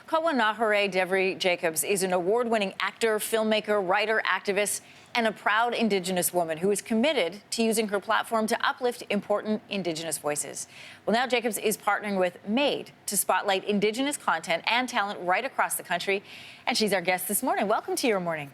Kawennáhere Devery Jacobs is an award-winning actor, filmmaker, writer, activist, and a proud Indigenous woman who is committed to using her platform to uplift important Indigenous voices. Well, now Jacobs is partnering with MADE to spotlight Indigenous content and talent right across the country. And she's our guest this morning. Welcome to Your Morning.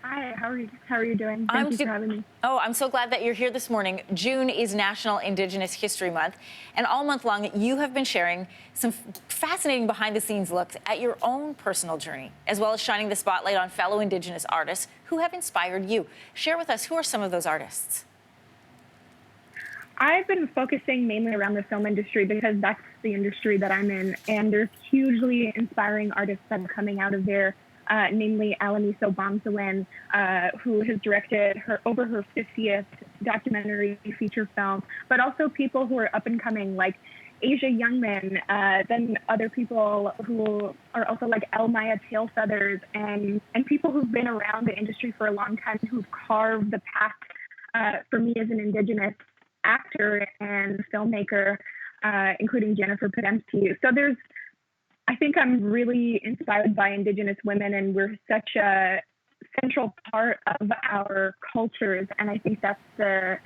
Hi, how are you doing? Thank you for having me. Oh, I'm so glad that you're here this morning. June is National Indigenous History Month, and all month long you have been sharing some fascinating behind-the-scenes looks at your own personal journey, as well as shining the spotlight on fellow Indigenous artists who have inspired you. Share with us, who are some of those artists? I've been focusing mainly around the film industry because that's the industry that I'm in, and there's hugely inspiring artists that are coming out of there. Namely McEwen, who has directed over her 50th documentary feature film, but also people who are up and coming like Asia Youngman, then other people who are also like Maya Tailfeathers, and people who've been around the industry for a long time, who've carved the path for me as an Indigenous actor and filmmaker, including Jennifer Podemski. So I think I'm really inspired by Indigenous women, and we're such a central part of our cultures. And I think that's the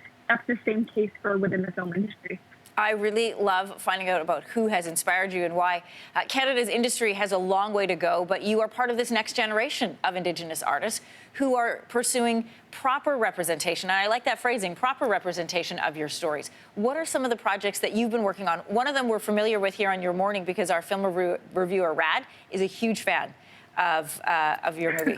same case for within the film industry. I really love finding out about who has inspired you and why. Canada's industry has a long way to go, but you are part of this next generation of Indigenous artists who are pursuing proper representation. And I like that phrasing, proper representation of your stories. What are some of the projects that you've been working on? One of them we're familiar with here on Your Morning because our film reviewer, Rad, is a huge fan of your movie.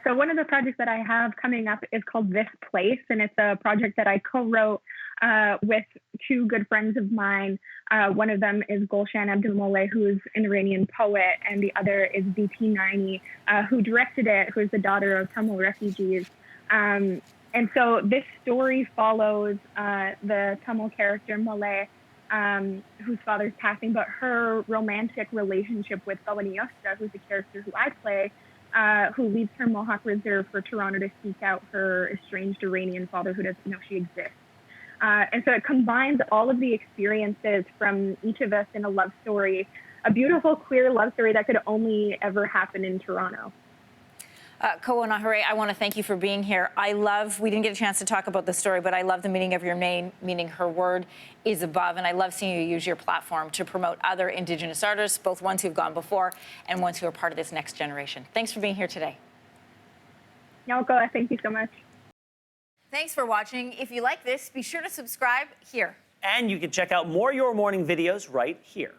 So one of the projects that I have coming up is called This Place, and it's a project that I co-wrote with two good friends of mine. One of them is Gulshan Abdulmoleh, who is an Iranian poet, and the other is VT Naini, who directed it, who is the daughter of Tamil refugees. And so this story follows the Tamil character Moleh, whose father's passing, but her romantic relationship with Kawennáhere, who's the character who I play, who leaves her Mohawk Reserve for Toronto to seek out her estranged Iranian father who doesn't know she exists. And so it combines all of the experiences from each of us in a love story, a beautiful queer love story that could only ever happen in Toronto. Kawennáhere, I want to thank you for being here. We didn't get a chance to talk about the story, but I love the meaning of your name, meaning her word is above, and I love seeing you use your platform to promote other Indigenous artists, both ones who've gone before and ones who are part of this next generation. Thanks for being here today. Yalko, thank you so much. Thanks for watching. If you like this, be sure to subscribe here. And you can check out more Your Morning videos right here.